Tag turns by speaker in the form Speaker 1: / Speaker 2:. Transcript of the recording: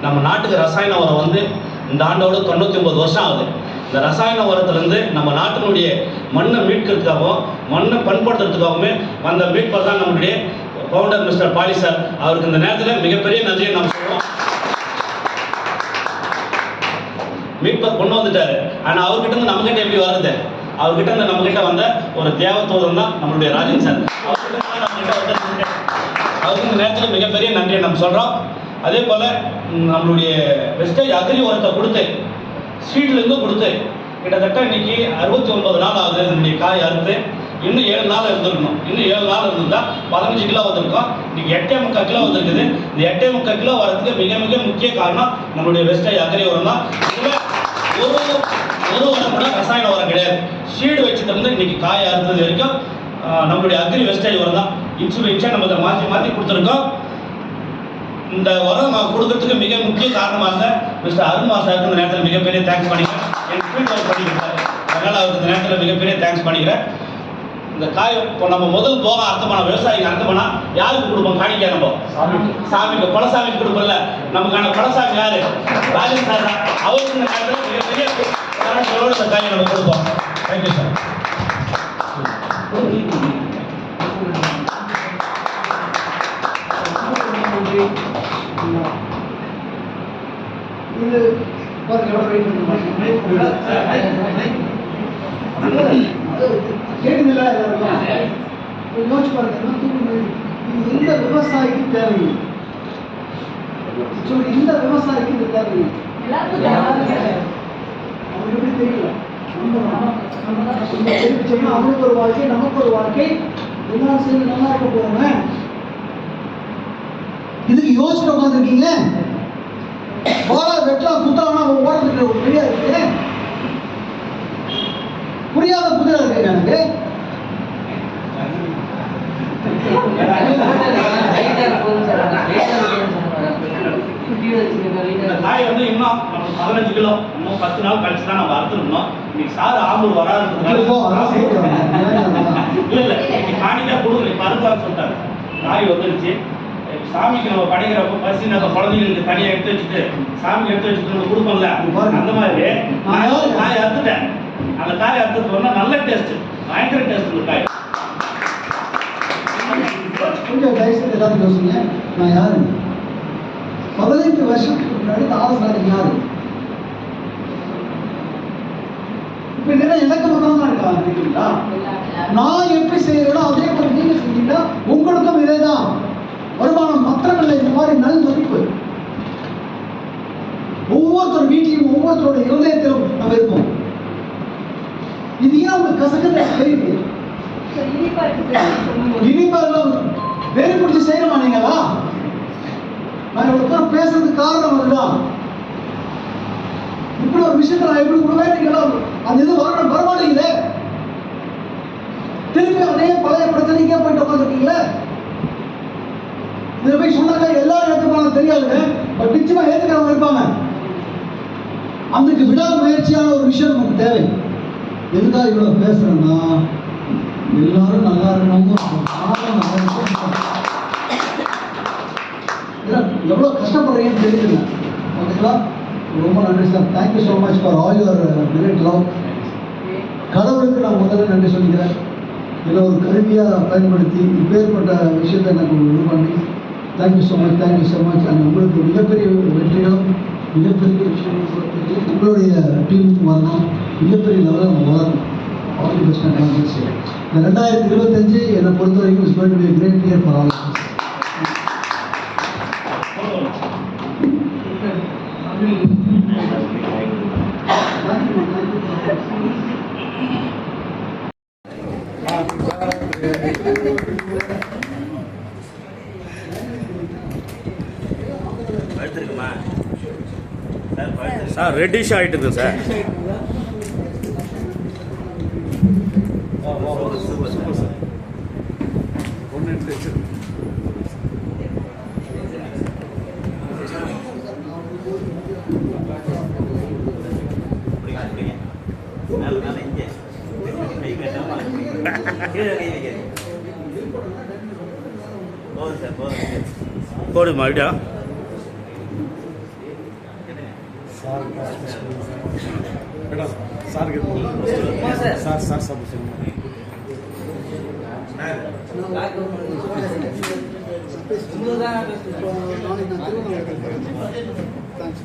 Speaker 1: நம்ம நாட்டுக்கு ரசாயன உரம் வந்து இந்த ஆண்டோட 99 வருஷம் ஆகுது. இந்த ரசாயன உரத்துலேருந்து நம்ம நாட்டினுடைய மண்ணை மீட்கிறதுக்காகவும் மண்ணை பண்படுத்துறதுக்காகவுமே வந்த மீட்பர் தான் நம்மளுடைய ஃபவுண்டர் மிஸ்டர் பாலி சார். அவருக்கு இந்த நேரத்தில் மிகப்பெரிய நன்றியை நம்ம சொல்லுவோம். மீட்பர் கொண்டு வந்துட்டாரு. ஆனால் அவர்கிட்ட இருந்து நம்மகிட்ட எப்படி வருது? அவர்கிட்ட இருந்து நம்மகிட்ட வந்த ஒரு தேவதூதன் தான் நம்மளுடைய ராஜன் சார். அவருக்கு இந்த நேரத்தில் மிகப்பெரிய நன்றியை நம்ம சொல்கிறோம். அதே போல் நம்மளுடைய வெஸ்டேஜ் அக்ரி உரத்தை கொடுத்து ஸ்ட்ரீட்லேருந்து கொடுத்து கிட்டத்தட்ட இன்னைக்கு 69 நாள் ஆகுது. நம்முடைய காய் அறுத்து இன்னும் 7 நாள் இருந்திருக்கணும். இன்னும் 7 நாள் இருந்திருந்தால் 15 கிலோ வந்திருக்கோம். இன்னைக்கு 8.25 கிலோ வந்திருக்குது. இந்த 8.25 கிலோ வரதுக்கு மிக மிக முக்கிய காரணம் நம்மளுடைய வெஸ்டேஜ் அக்ரி உரம் தான். இதில் ஒரு உரம் கூட ரசாயன உரம் கிடையாது. ஷீடு வச்சுட்டு இன்னைக்கு காய் அறுத்தது வரைக்கும் நம்மளுடைய அக்ரி வெஸ்டேஜ் உரம் தான். இன்சூரன்ஸை நம்ம அதை மாற்றி மாற்றி கொடுத்துருக்கோம். இந்த உரம் நான் கொடுக்கறதுக்கு மிக முக்கிய காரணமாக மிஸ்டர் அருண்மா சாருக்கு இந்த நேரத்தில் மிகப்பெரிய தேங்க்ஸ் பண்ணிக்கிறேன். எனக்கு ஃபீல்ட் ஒர்க் பண்ணிக்கிறாரு, அதனால் அவருக்கு இந்த நேரத்தில் மிகப்பெரிய தேங்க்ஸ் பண்ணிக்கிறேன். இந்த காய் இப்போ நம்ம முதல் போக அர்த்தம் பண்ண விவசாயிக்கு அர்த்தம் பண்ணால் யாருக்கு கொடுப்போம்? காணிக்க நம்ம சாமிக்கு குலசாமிக்கு கொடுப்போம்ல. நமக்கான குலசாமி யாரு? ராஜன் சார் தான். அவருக்கு இந்த நேரத்தில் மிகப்பெரிய இந்த காயை நம்ம கொடுப்போம். Thank you sir.
Speaker 2: இது கேட்குதுல்ல யோசிச்சு பாருங்க. இந்த விவசாயிக்கு தேவையில்லை, இந்த விவசாயிக்கு இது தேவையில்லை. அவங்களுக்கு எப்படி தெரியல? அவனுக்கு ஒரு வாழ்க்கை, நமக்கு ஒரு வாழ்க்கை, எல்லாரும் சேர்ந்து நல்லா இருக்க போறோங்க. இதுக்கு யோசிச்சு உட்காந்துருக்கீங்க. வாழ வெட்டலாம் குத்தலாம் ஓடுறதுக்கு ஒரு பெரியா இருக்கு. புரியாத புதிய இருக்கு எனக்கு.
Speaker 1: காய் வந்து இன்னும் 15 கிலோ இன்னும் 10 நாள் கழிச்சு தான் நம்ம அறுத்துருந்தோம். இன்னைக்கு சார் ஆம்பூர் வராதுன்றதுனால காணிக்கா கொடுக்கல, இப்போ அறுப்பான்னு சொல்லிட்டாரு. காய் வந்துருச்சு. சாமிக்கு நம்ம படைக்கிறப்ப பசி நம்ம குழந்தைங்களுக்கு தனியாக எடுத்து வச்சுட்டு சாமிக்கு எடுத்து வச்சுட்டு நம்ம கொடுப்போம்ல, அந்த மாதிரி நான் காய் அறுத்துட்டேன். அந்த காய் அறுத்துட்டு வந்தால் நல்ல டேஸ்ட், பயங்கர டேஸ்ட் இந்த காய்.
Speaker 2: கொஞ்சம் தயவுசெய்து எல்லாரும் யோசிங்க. நான் யாரு? 15 வருஷத்துக்கு முன்னாடி தாரசாலைக்கு யாரு? இப்ப இதெல்லாம் எனக்கு மட்டும் தான் இருக்கா? நான் எப்படி செய்யறேனோ அதே போல நீங்க செஞ்சீங்கன்னா உங்களுக்கும் இதேதான். வருமானம் மாத்திரமில்லை, இந்த மாதிரி நல் மதிப்பு ஒவ்வொருத்தர் வீட்டிலும் ஒவ்வொருத்தரோட இருதயத்திலும் நம்ம இருப்போம். இது ஏன் உங்களுக்கு கசக்கத்தை தெரியுது? இனிப்பாரெல்லாம் வேறு பிடிச்சி செய்யணுமா நீங்களா? நான் இவ்வளவு பேசுறதுக்கு காரணம் அதுதான். இப்படி ஒரு விஷயத்த நான் எப்படி கொடுவேன்? நீங்களா அந்த இது வரமாட்டீங்களே. திருப்பி அதே பழைய பிரச்சனைக்கே போயிட்டு உட்காந்துருக்கீங்களே. இதை போய் சொன்னாக்கா எல்லாரும் ஏற்றுப்பாங்க தெரியாதுங்க, பட் நிச்சயமா ஏற்றுக்கிறவங்க இருப்பாங்க. அதுக்கு விடா முயற்சியான ஒரு விஷயம் நமக்கு தேவை. எதுக்காக இவ்வளவு பேசுறேன்னா எல்லாரும் நல்லா இருக்கணும். எவ்வளோ கஷ்டப்படுறீங்கன்னு தெரியுதுங்க. ஓகேங்களா? ரொம்ப நன்றி sir. Thank you so much for all your great love. கடவுளுக்கு நான் முதல்ல நன்றி சொல்லிக்கிறேன். இதில் ஒரு கருவியாக பயன்படுத்தி இப்பேற்பட்ட விஷயத்தை எனக்கு இது பண்ணி thank you so much, thank you so much. And உங்களுக்கு மிகப்பெரிய வெற்றிகளும் மிகப்பெரிய விஷயங்களும் உங்களுடைய டீமுக்கு வரணும். மிகப்பெரிய லெவலில் நம்ம வளரணும். All the best and confidence. இந்த 2025 என்னை பொறுத்த வரைக்கும் is going to be a great year for all of us.
Speaker 1: Sir reddish ஆகிட்டுது சார். ஒன்று போடு மறுபடியா
Speaker 2: தேங்க்ஸ்